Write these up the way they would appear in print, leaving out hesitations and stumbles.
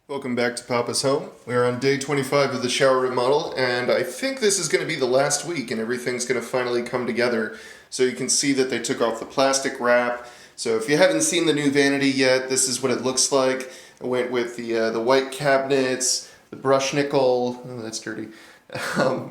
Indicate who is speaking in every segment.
Speaker 1: Welcome back to Papa's Home. We're on day 25 of the shower remodel, and I think this is going to be the last week and everything's going to finally come together. So you can see that they took off the plastic wrap. So if you haven't seen the new vanity yet, this is what it looks like. I went with the white cabinets, the brush nickel, oh that's dirty,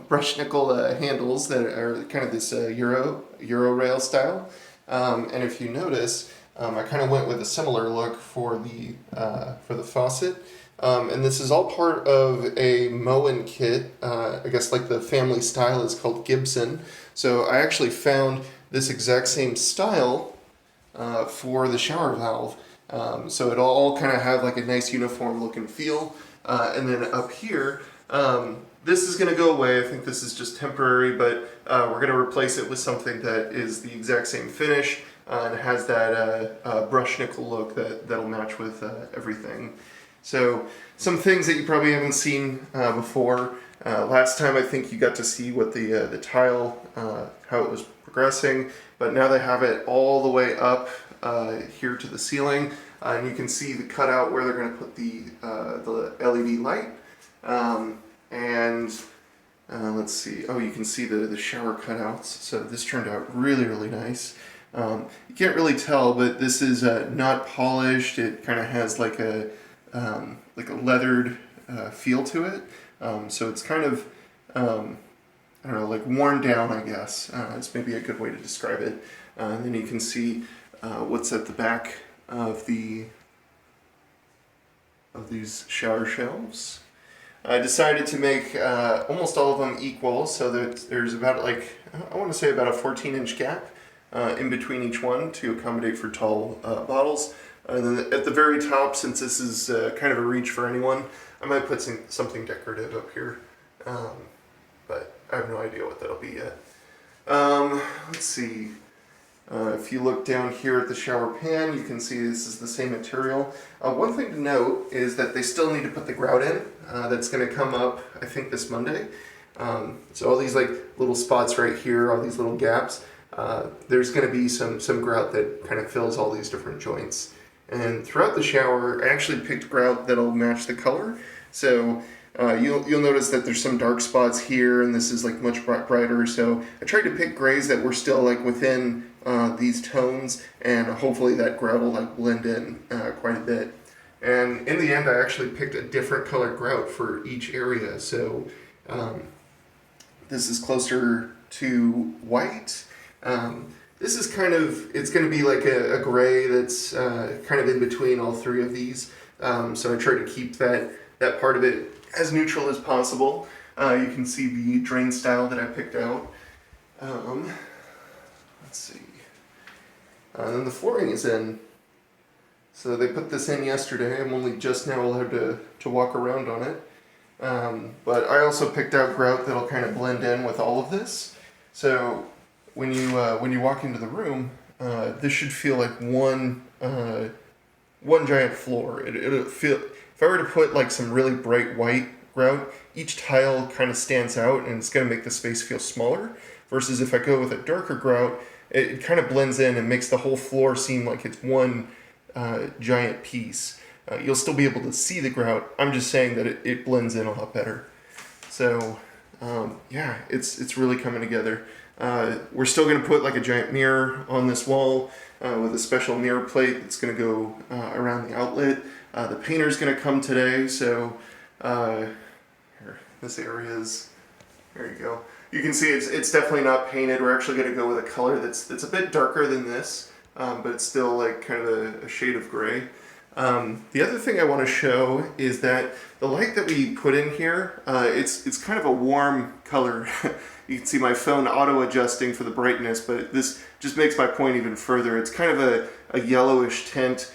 Speaker 1: brush nickel handles that are kind of this Euro rail style. And if you notice, I kind of went with a similar look for the faucet. And this is all part of a Moen kit. I guess like the family style is called Gibson. So I actually found this exact same style for the shower valve. So it'll all kind of have like a nice uniform look and feel. And then up here, this is going to go away. I think this is just temporary, but we're going to replace it with something that is the exact same finish and has that brush nickel look that'll match with everything. So some things that you probably haven't seen before. Last time I think you got to see what the tile, how it was progressing, but now they have it all the way up here to the ceiling, and you can see the cutout where they're going to put the LED light. Let's see. Oh, you can see the shower cutouts. So this turned out really, really nice. You can't really tell, but this is not polished. It kind of has like a leathered feel to it. So it's kind of, I don't know, like worn down, I guess. It's maybe a good way to describe it. And then you can see what's at the back of these shower shelves. I decided to make almost all of them equal, so that there's about like, I want to say about a 14-inch gap in between each one to accommodate for tall bottles. And then at the very top, since this is kind of a reach for anyone, I might put something decorative up here. But I have no idea what that'll be yet. Let's see. If you look down here at the shower pan, you can see this is the same material. One thing to note is that they still need to put the grout in. That's going to come up, I think, this Monday. So all these like little spots right here, all these little gaps, there's going to be some grout that kind of fills all these different joints. And throughout the shower, I actually picked grout that'll match the color. So you'll notice that there's some dark spots here, and this is like much brighter. So I tried to pick grays that were still like within these tones, and hopefully that grout will like blend in quite a bit. And in the end, I actually picked a different color grout for each area. So this is closer to white. This is kind of, it's going to be like a gray that's kind of in between all three of these. So I try to keep that part of it as neutral as possible. You can see the drain style that I picked out. Let's see. And then the flooring is in. So they put this in yesterday. I'm only just now allowed to walk around on it. But I also picked out grout that'll kind of blend in with all of this. So when you walk into the room, this should feel like one giant floor. It'll feel, if I were to put like some really bright white grout, each tile kind of stands out and it's going to make the space feel smaller. Versus if I go with a darker grout, it kind of blends in and makes the whole floor seem like it's one giant piece. You'll still be able to see the grout. I'm just saying that it blends in a lot better. So yeah, it's really coming together. We're still going to put like a giant mirror on this wall with a special mirror plate that's going to go around the outlet. The painter's going to come today, so here, this area is, there you go. You can see it's definitely not painted. We're actually going to go with a color that's a bit darker than this, but it's still like kind of a shade of gray. The other thing I want to show is that the light that we put in here, it's kind of a warm color. You can see my phone auto-adjusting for the brightness, but this just makes my point even further. It's kind of a yellowish tint.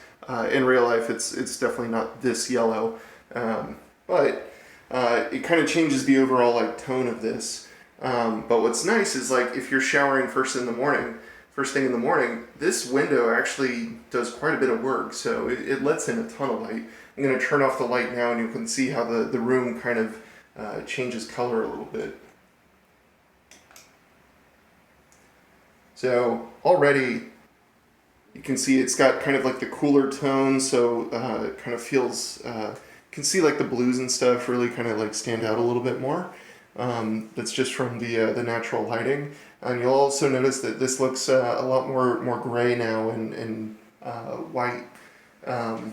Speaker 1: In real life, it's definitely not this yellow, but it kind of changes the overall like tone of this. But what's nice is like if you're showering first thing in the morning, this window actually does quite a bit of work, so it lets in a ton of light. I'm going to turn off the light now and you can see how the room kind of changes color a little bit. So already you can see it's got kind of like the cooler tone, so it kind of feels can see like the blues and stuff really kind of like stand out a little bit more. That's just from the natural lighting. And you'll also notice that this looks a lot more gray now and white.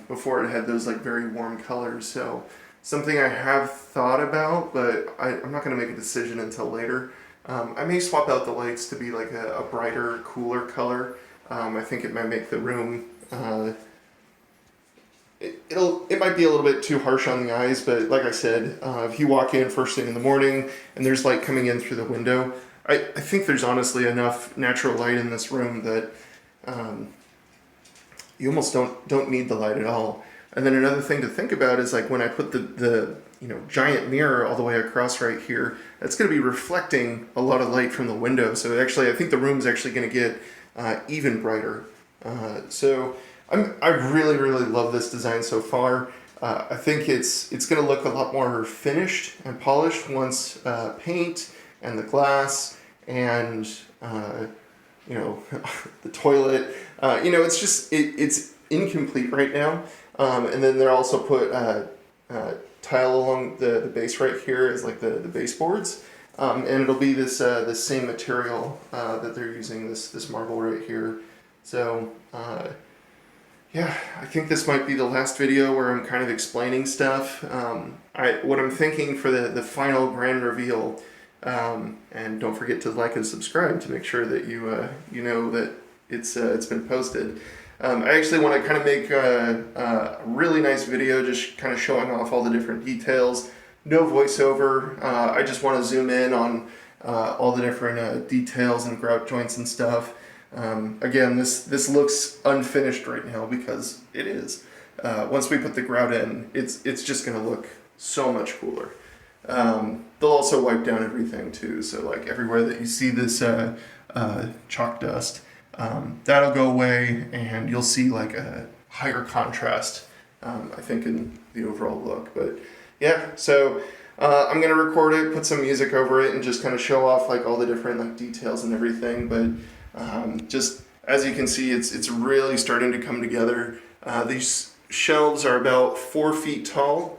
Speaker 1: Before it had those like very warm colors. So something I have thought about, but I'm not going to make a decision until later. I may swap out the lights to be like a brighter, cooler color. I think it might make the room, it might be a little bit too harsh on the eyes, but like I said, if you walk in first thing in the morning and there's light coming in through the window, I think there's honestly enough natural light in this room that you almost don't need the light at all. And then another thing to think about is like when I put the giant mirror all the way across right here, that's going to be reflecting a lot of light from the window. So actually, I think the room's actually going to get even brighter. So I really love this design so far. I think it's going to look a lot more finished and polished once paint and the glass and the toilet. It's just it's incomplete right now. And then they also put tile along the base right here as like the baseboards. And it'll be this same material that they're using, this marble right here. So yeah, I think this might be the last video where I'm kind of explaining stuff. What I'm thinking for the final grand reveal, and don't forget to like and subscribe to make sure that you know that it's been posted. I actually want to kind of make a really nice video just kind of showing off all the different details. No voiceover. I just want to zoom in on all the different details and grout joints and stuff. Again, this looks unfinished right now because it is. Once we put the grout in, it's just going to look so much cooler. They'll also wipe down everything too, so like everywhere that you see this chalk dust, that'll go away and you'll see like a higher contrast, I think, in the overall look. But yeah, so I'm going to record it, put some music over it, and just kind of show off like all the different like details and everything. But just as you can see, it's really starting to come together. These shelves are about 4 feet tall,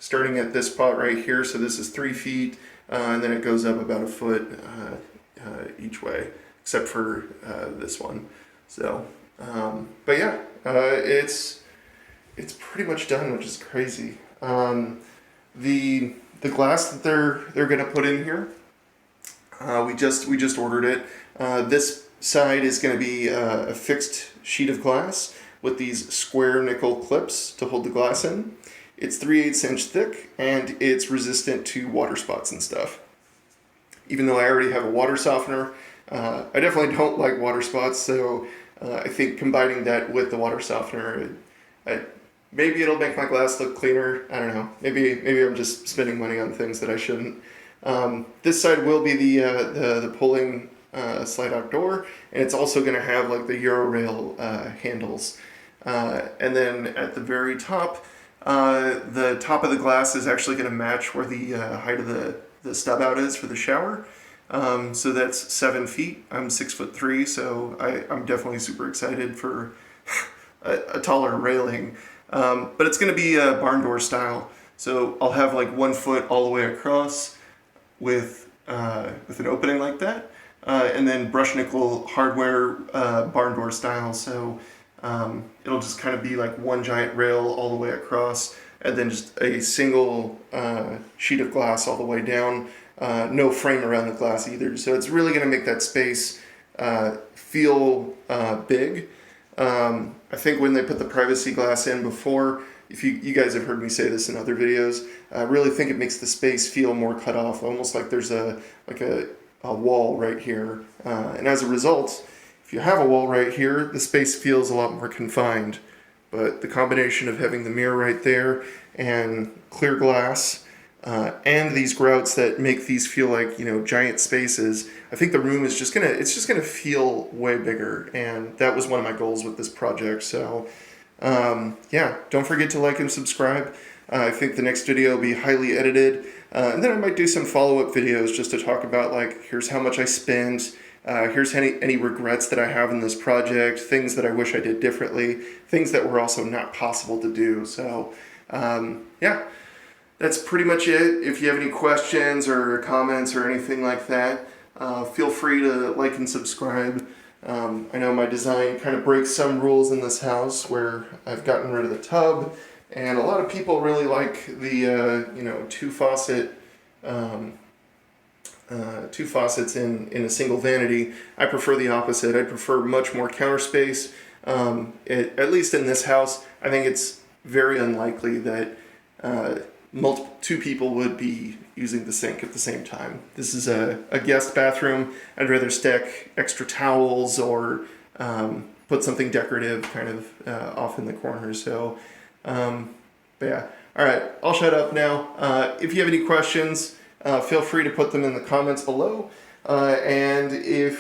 Speaker 1: starting at this spot right here. So this is 3 feet, and then it goes up about a foot each way, except for this one. So, but yeah, it's pretty much done, which is crazy. The glass that they're gonna put in here, we just ordered it. This side is gonna be a fixed sheet of glass with these square nickel clips to hold the glass in. It's 3/8 inch thick and it's resistant to water spots and stuff. Even though I already have a water softener, I definitely don't like water spots, so I think combining that with the water softener, maybe it'll make my glass look cleaner. I don't know. Maybe I'm just spending money on things that I shouldn't. This side will be the pulling slide out door, and it's also going to have like the Eurorail handles. And then at the very top, the top of the glass is actually going to match where the height of the stub out is for the shower. So that's 7 feet. I'm 6'3", so I'm definitely super excited for a taller railing. But it's going to be a barn door style. So I'll have like 1 foot all the way across with an opening like that. And then brushed nickel hardware barn door style. So it'll just kind of be like one giant rail all the way across, and then just a single sheet of glass all the way down. No frame around the glass either. So it's really going to make that space feel big. I think when they put the privacy glass in before, if you guys have heard me say this in other videos, I really think it makes the space feel more cut off, almost like there's a wall right here. And as a result, if you have a wall right here, the space feels a lot more confined. But the combination of having the mirror right there and clear glass, and these grouts that make these feel like, giant spaces, I think the room is just gonna feel way bigger. And that was one of my goals with this project. So yeah, don't forget to like and subscribe. I think the next video will be highly edited. And then I might do some follow-up videos just to talk about like, here's how much I spent, Here's any regrets that I have in this project, things that I wish I did differently, things that were also not possible to do. So, yeah, that's pretty much it. If you have any questions or comments or anything like that, feel free to like and subscribe. I know my design kind of breaks some rules in this house where I've gotten rid of the tub, and a lot of people really like the two faucets in a single vanity. I prefer the opposite. I prefer much more counter space. At least in this house, I think it's very unlikely that two people would be using the sink at the same time. This is a guest bathroom. I'd rather stack extra towels or put something decorative kind of off in the corner. So, but yeah. All right, I'll shut up now. If you have any questions, feel free to put them in the comments below. Don't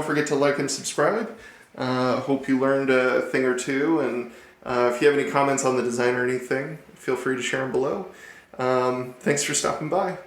Speaker 1: forget to like and subscribe. Hope you learned a thing or two. And if you have any comments on the design or anything, feel free to share them below. Thanks for stopping by.